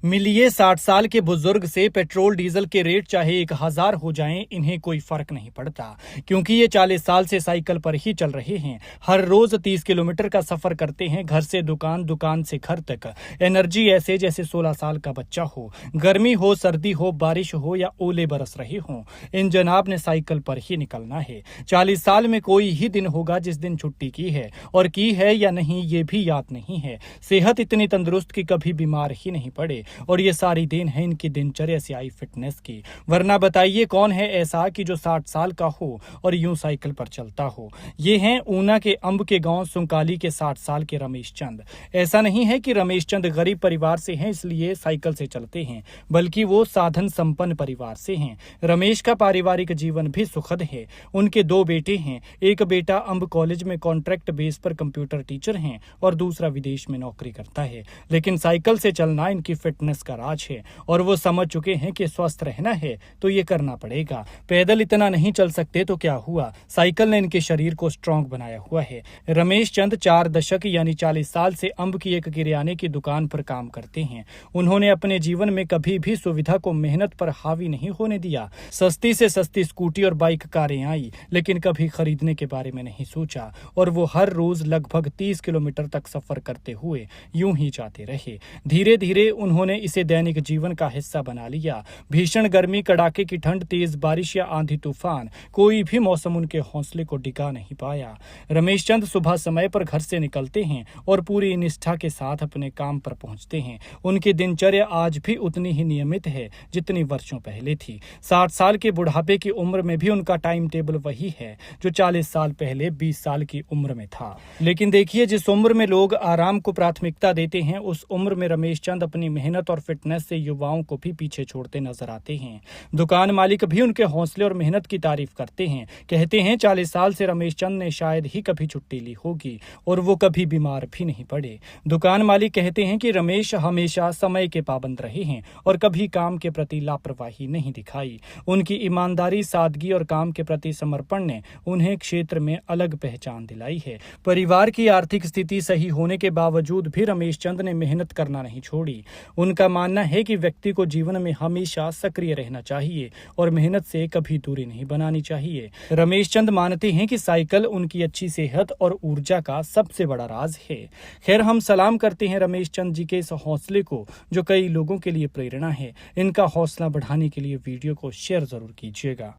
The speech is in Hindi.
मिलिए 60 साल के बुजुर्ग से पेट्रोल डीजल के रेट चाहे 1000 हो जाएं, इन्हें कोई फर्क नहीं पड़ता क्योंकि ये 40 साल से साइकिल पर ही चल रहे हैं। हर रोज 30 किलोमीटर का सफर करते हैं, घर से दुकान, दुकान से घर तक। एनर्जी ऐसे जैसे 16 साल का बच्चा हो। गर्मी हो, सर्दी हो, बारिश हो या ओले बरस रहे हों, इन जनाब ने साइकिल पर ही निकलना है। 40 साल में कोई ही दिन होगा जिस दिन छुट्टी की है, और की है या नहीं ये भी याद नहीं है। सेहत इतनी तंदुरुस्त कि कभी बीमार ही नहीं पड़े, और ये सारी देन है इनकी दिनचर्या से आई फिटनेस की। वरना बताइए कौन है ऐसा कि जो 60 साल का हो और यूं साइकिल पर चलता हो। ये हैं ऊना के अंब के गांव सुंकाली के 60 साल के रमेश चंद। ऐसा नहीं है कि रमेश चंद गरीब परिवार से हैं इसलिए साइकिल से चलते हैं, बल्कि वो साधन संपन्न परिवार से हैं। रमेश का पारिवारिक जीवन भी सुखद है। उनके 2 बेटे हैं। एक बेटा अंब कॉलेज में कॉन्ट्रैक्ट बेस पर कंप्यूटर टीचर हैं और दूसरा विदेश में नौकरी करता है। लेकिन साइकिल से चलना इनकी फिटनेस का राज है, और वो समझ चुके हैं कि स्वस्थ रहना है तो ये करना पड़ेगा। पैदल इतना नहीं चल सकते तो क्या हुआ, साइकिल ने इनके शरीर को स्ट्रांग बनाया हुआ है। रमेश चंद 4 दशक यानी 40 साल से अंब की एक किराने की दुकान पर काम करते हैं। उन्होंने अपने जीवन में कभी भी सुविधा को मेहनत पर हावी नहीं होने दिया। सस्ती से सस्ती स्कूटी और बाइक कारें आई, लेकिन कभी खरीदने के बारे में नहीं सोचा, और वो हर रोज लगभग 30 किलोमीटर तक सफर करते हुए यूं ही जाते रहे। धीरे धीरे उन्होंने इसे दैनिक जीवन का हिस्सा बना लिया। भीषण गर्मी, कड़ाके की ठंड, तेज बारिश या आंधी तूफान, कोई भी मौसम उनके हौसले को डिगा नहीं पाया। रमेश चंद सुबह समय पर घर से निकलते हैं और पूरी निष्ठा के साथ अपने काम पर पहुंचते हैं। उनकी दिनचर्या आज भी उतनी ही नियमित है जितनी वर्षों पहले थी। 60 साल के बुढ़ापे की उम्र में भी उनका टाइम टेबल वही है जो 40 साल पहले 20 साल की उम्र में था। लेकिन देखिए, जिस उम्र में लोग आराम को प्राथमिकता देते हैं, उस उम्र में रमेश चंद अपनी मेहनत और फिटनेस से युवाओं को भी पीछे छोड़ते नजर आते हैं। दुकान मालिक भी उनके हौसले और मेहनत की तारीफ करते हैं। कहते हैं 40 साल से रमेश चंद ने शायद ही कभी छुट्टी ली होगी, और वो कभी बीमार भी नहीं पड़े। दुकान मालिक कहते हैं कि रमेश हमेशा समय के पाबंद रहे हैं और कभी काम के प्रति लापरवाही नहीं दिखाई। उनकी ईमानदारी, सादगी और काम के प्रति समर्पण ने उन्हें क्षेत्र में अलग पहचान दिलाई है। परिवार की आर्थिक स्थिति सही होने के बावजूद भी रमेश चंद ने मेहनत करना नहीं छोड़ी। उनका मानना है कि व्यक्ति को जीवन में हमेशा सक्रिय रहना चाहिए और मेहनत से कभी दूरी नहीं बनानी चाहिए। रमेश चंद मानते हैं कि साइकिल उनकी अच्छी सेहत और ऊर्जा का सबसे बड़ा राज है। खैर, हम सलाम करते हैं रमेश चंद जी के इस हौसले को जो कई लोगों के लिए प्रेरणा है। इनका हौसला बढ़ाने के लिए वीडियो को शेयर जरूर कीजिएगा।